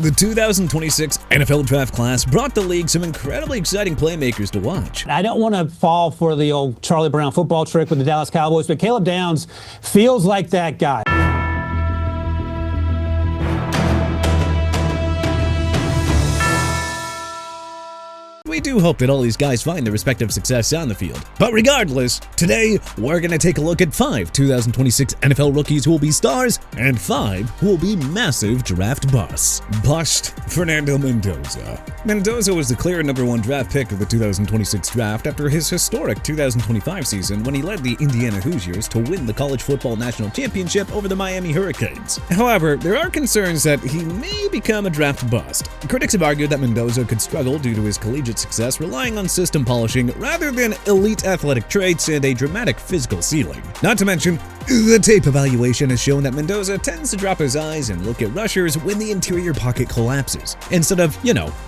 The 2026 NFL Draft class brought the league some incredibly exciting playmakers to watch. I don't want to fall for the old Charlie Brown football trick with the Dallas Cowboys, but Caleb Downs feels like that guy. We do hope that all these guys find their respective success on the field. But regardless, today we're going to take a look at 5 2026 NFL rookies who will be stars and 5 who will be massive draft busts. Bust Fernando Mendoza. Mendoza was the clear #1 draft pick of the 2026 draft after his historic 2025 season when he led the Indiana Hoosiers to win the college football national championship over the Miami Hurricanes. However, there are concerns that he may become a draft bust. Critics have argued that Mendoza could struggle due to his collegiate success relying on system polishing rather than elite athletic traits and a dramatic physical ceiling. Not to mention, the tape evaluation has shown that Mendoza tends to drop his eyes and look at rushers when the interior pocket collapses, instead of,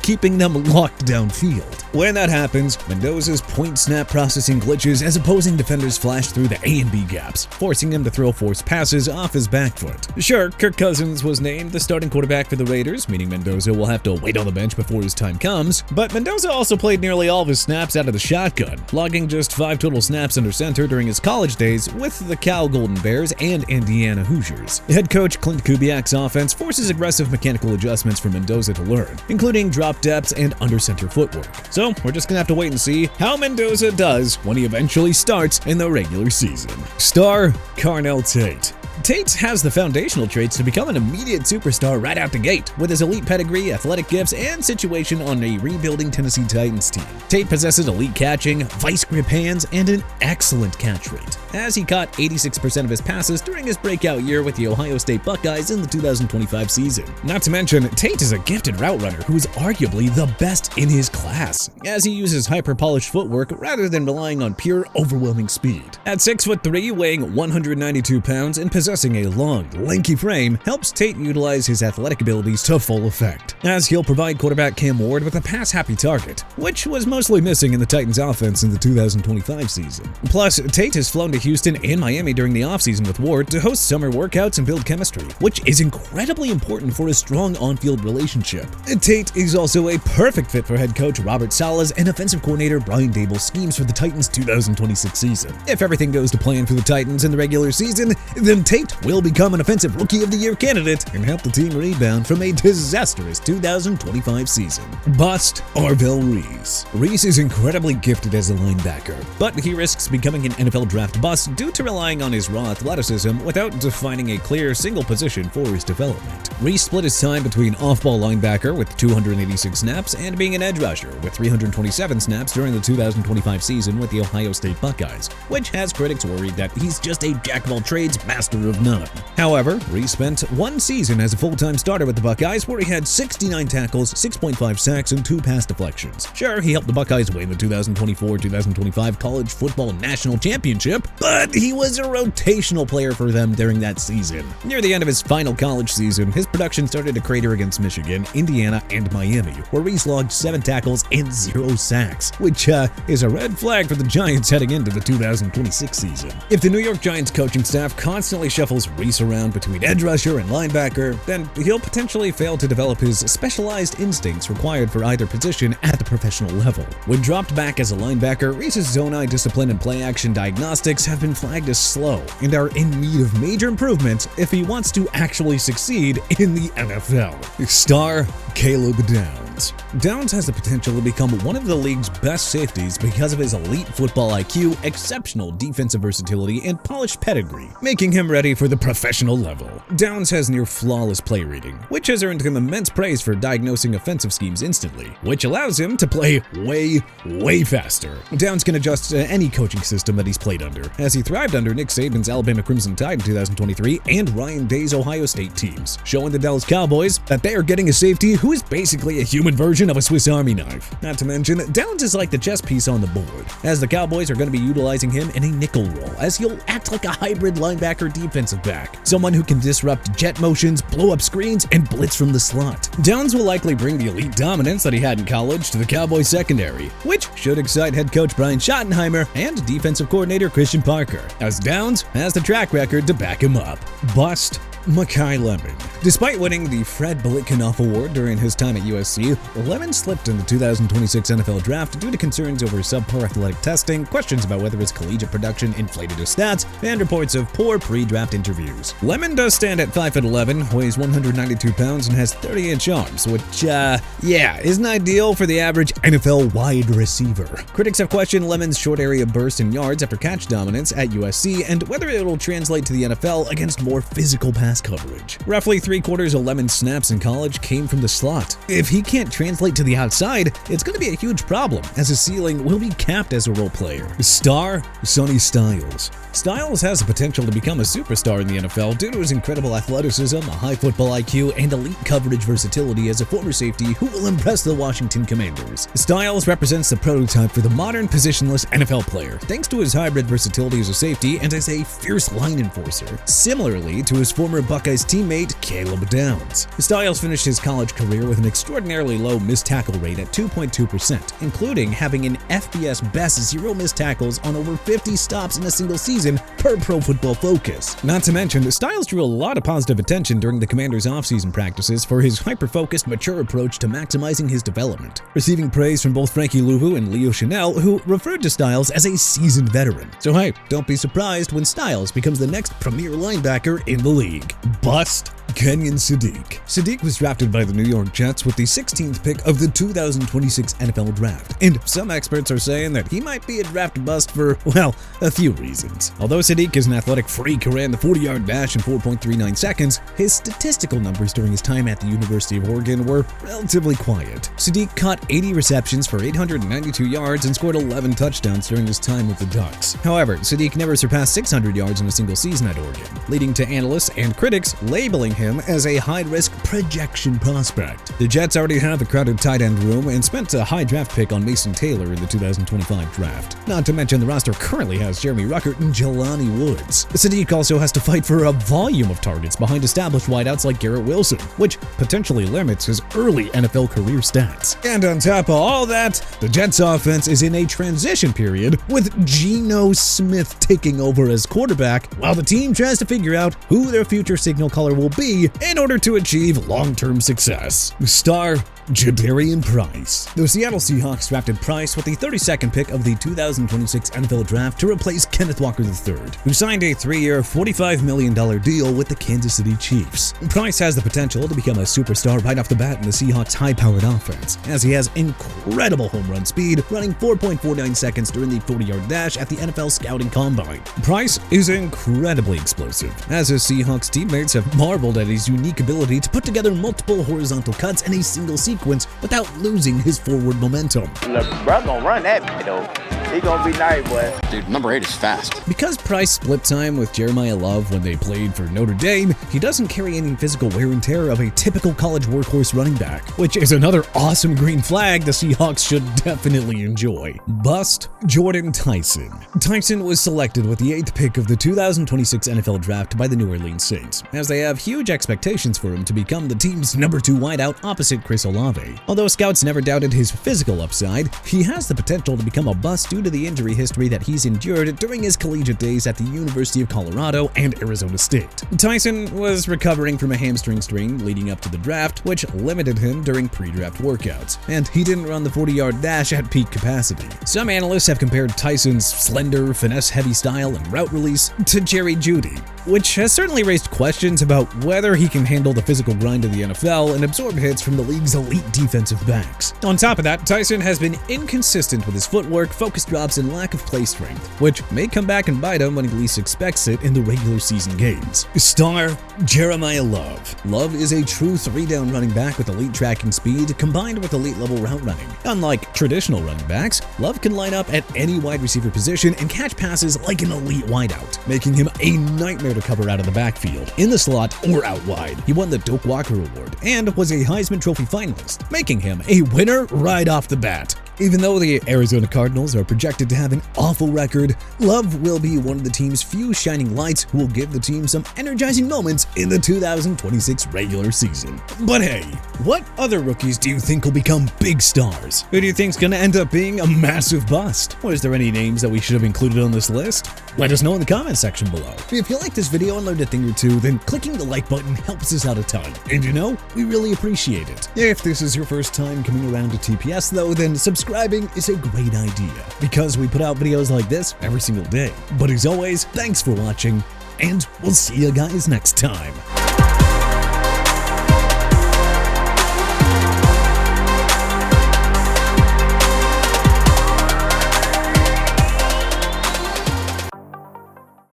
keeping them locked downfield. When that happens, Mendoza's point snap processing glitches as opposing defenders flash through the A and B gaps, forcing him to throw forced passes off his back foot. Sure, Kirk Cousins was named the starting quarterback for the Raiders, meaning Mendoza will have to wait on the bench before his time comes, but Mendoza also played nearly all of his snaps out of the shotgun, logging just 5 total snaps under center during his college days with the Cal Golden Bears and Indiana Hoosiers. Head coach Clint Kubiak's offense forces aggressive mechanical adjustments for Mendoza to learn, including drop depths and under center footwork. So we're just gonna have to wait and see how Mendoza does when he eventually starts in the regular season. Star Carnell Tate. Tate has the foundational traits to become an immediate superstar right out the gate, with his elite pedigree, athletic gifts, and situation on a rebuilding Tennessee Titans team. Tate possesses elite catching, vice grip hands, and an excellent catch rate, as he caught 86% of his passes during his breakout year with the Ohio State Buckeyes in the 2025 season. Not to mention, Tate is a gifted route runner who is arguably the best in his class, as he uses hyper-polished footwork rather than relying on pure, overwhelming speed. At 6'3", weighing 192 pounds and possessing a long, lanky frame helps Tate utilize his athletic abilities to full effect, as he'll provide quarterback Cam Ward with a pass-happy target, which was mostly missing in the Titans' offense in the 2025 season. Plus, Tate has flown to Houston and Miami during the offseason with Ward to host summer workouts and build chemistry, which is incredibly important for a strong on-field relationship. Tate is also a perfect fit for head coach Robert Saleh's and offensive coordinator Brian Dable's schemes for the Titans' 2026 season. If everything goes to plan for the Titans in the regular season, then Tate will become an Offensive Rookie of the Year candidate and help the team rebound from a disastrous 2025 season. Bust Arvell Reese. Reese is incredibly gifted as a linebacker, but he risks becoming an NFL draft bust due to relying on his raw athleticism without defining a clear single position for his development. Reese split his time between off-ball linebacker with 286 snaps and being an edge rusher with 327 snaps during the 2025 season with the Ohio State Buckeyes, which has critics worried that he's just a jack-of-all-trades, master of none. However, Reese spent 1 season as a full-time starter with the Buckeyes where he had 69 tackles, 6.5 sacks, and 2 pass deflections. Sure, he helped the Buckeyes win the 2024-2025 College Football National Championship, but he was a rotational player for them during that season. Near the end of his final college season, his production started to crater against Michigan, Indiana, and Miami, where Reese logged 7 tackles and 0 sacks, which is a red flag for the Giants heading into the 2026 season. If the New York Giants coaching staff constantly shuffles Reese around between edge rusher and linebacker, then he'll potentially fail to develop his specialized instincts required for either position at the professional level. When dropped back as a linebacker, Reese's zone-eye discipline and play-action diagnostics have been flagged as slow and are in need of major improvement if he wants to actually succeed in the NFL. Star Caleb Downs. Downs has the potential to become one of the league's best safeties because of his elite football IQ, exceptional defensive versatility, and polished pedigree, making him ready for the professional level. Downs has near flawless play reading, which has earned him immense praise for diagnosing offensive schemes instantly, which allows him to play way faster. Downs can adjust to any coaching system that he's played under, as he thrived under Nick Saban's Alabama Crimson Tide in 2023 and Ryan Day's Ohio State teams, showing the Dallas Cowboys that they are getting a safety who is basically a human version of a Swiss Army knife. Not to mention, Downs is like the chess piece on the board, as the Cowboys are going to be utilizing him in a nickel role, as he'll act like a hybrid linebacker defensive back, someone who can disrupt jet motions, blow up screens, and blitz from the slot. Downs will likely bring the elite dominance that he had in college to the Cowboys secondary, which should excite head coach Brian Schottenheimer and defensive coordinator Christian Parker, as Downs has the track record to back him up. Bust Makai Lemon. Despite winning the Fred Biletnikoff Award during his time at USC, Lemon slipped in the 2026 NFL Draft due to concerns over subpar athletic testing, questions about whether his collegiate production inflated his stats, and reports of poor pre-draft interviews. Lemon does stand at 5'11", weighs 192 pounds, and has 30-inch arms, which, isn't ideal for the average NFL wide receiver. Critics have questioned Lemon's short area burst in yards after catch dominance at USC and whether it will translate to the NFL against more physical pass coverage. Roughly 3/4 of Lemon's snaps in college came from the slot. If he can't translate to the outside, it's going to be a huge problem, as his ceiling will be capped as a role player. Star Sonny Styles. Styles has the potential to become a superstar in the NFL due to his incredible athleticism, a high football IQ, and elite coverage versatility as a former safety who will impress the Washington Commanders. Styles represents the prototype for the modern positionless NFL player, thanks to his hybrid versatility as a safety and as a fierce line enforcer, similarly to his former Buckeyes teammate Caleb Downs. Styles finished his college career with an extraordinarily low missed tackle rate at 2.2%, including having an FBS best 0 missed tackles on over 50 stops in a single season per Pro Football Focus. Not to mention, Styles drew a lot of positive attention during the Commanders' offseason practices for his hyper-focused, mature approach to maximizing his development, receiving praise from both Frankie Louvu and Leo Chanel, who referred to Styles as a seasoned veteran. So hey, don't be surprised when Styles becomes the next premier linebacker in the league. Bust Kenyon Sadiq. Sadiq was drafted by the New York Jets with the 16th pick of the 2026 NFL Draft, and some experts are saying that he might be a draft bust for, well, a few reasons. Although Sadiq is an athletic freak who ran the 40-yard dash in 4.39 seconds, his statistical numbers during his time at the University of Oregon were relatively quiet. Sadiq caught 80 receptions for 892 yards and scored 11 touchdowns during his time with the Ducks. However, Sadiq never surpassed 600 yards in a single season at Oregon, leading to analysts and critics labeling him as a high-risk projection prospect. The Jets already have a crowded tight end room and spent a high draft pick on Mason Taylor in the 2025 draft. Not to mention the roster currently has Jeremy Ruckert and Jelani Woods. Sadiq also has to fight for a volume of targets behind established wideouts like Garrett Wilson, which potentially limits his early NFL career stats. And on top of all that, the Jets offense is in a transition period with Geno Smith taking over as quarterback while the team tries to figure out who their future signal caller will be in order to achieve long-term success. Star Jadarian Price. The Seattle Seahawks drafted Price with the 32nd pick of the 2026 NFL Draft to replace Kenneth Walker III, who signed a 3-year, $45 million deal with the Kansas City Chiefs. Price has the potential to become a superstar right off the bat in the Seahawks' high-powered offense, as he has incredible home run speed, running 4.49 seconds during the 40-yard dash at the NFL Scouting Combine. Price is incredibly explosive, as his Seahawks teammates have marveled at his unique ability to put together multiple horizontal cuts in a single sequence without losing his forward momentum. Bro gonna run that though. He gonna be nice, boy. Dude, number 8 is fast. Because Price split time with Jeremiah Love when they played for Notre Dame, he doesn't carry any physical wear and tear of a typical college workhorse running back, which is another awesome green flag the Seahawks should definitely enjoy. Bust Jordan Tyson. Tyson was selected with the 8th pick of the 2026 NFL Draft by the New Orleans Saints, as they have huge expectations for him to become the team's number 2 wideout opposite Chris Olave. Although scouts never doubted his physical upside, he has the potential to become a bust due to the injury history that he's endured during his collegiate days at the University of Colorado and Arizona State. Tyson was recovering from a hamstring strain leading up to the draft, which limited him during pre-draft workouts, and he didn't run the 40-yard dash at peak capacity. Some analysts have compared Tyson's slender, finesse-heavy style and route release to Jerry Jeudy, which has certainly raised questions about whether he can handle the physical grind of the NFL and absorb hits from the league's elite defensive backs. On top of that, Tyson has been inconsistent with his footwork, focus drops, and lack of play strength, which may come back and bite him when he least expects it in the regular season games. Star Jeremiah Love. Love is a true 3-down running back with elite tracking speed combined with elite level route running. Unlike traditional running backs, Love can line up at any wide receiver position and catch passes like an elite wideout, making him a nightmare to cover out of the backfield, in the slot, or out wide. He won the Doak Walker Award and was a Heisman Trophy finalist, making him a winner right off the bat. Even though the Arizona Cardinals are projected to have an awful record, Love will be one of the team's few shining lights who will give the team some energizing moments in the 2026 regular season. But hey, what other rookies do you think will become big stars? Who do you think's gonna end up being a massive bust? Was there any names that we should have included on this list? Let us know in the comments section below. If you liked this video and learned a thing or two, then clicking the like button helps us out a ton. And you know, we really appreciate it. If this is your first time coming around to TPS though, then subscribing is a great idea, because we put out videos like this every single day. But as always, thanks for watching, and we'll see you guys next time.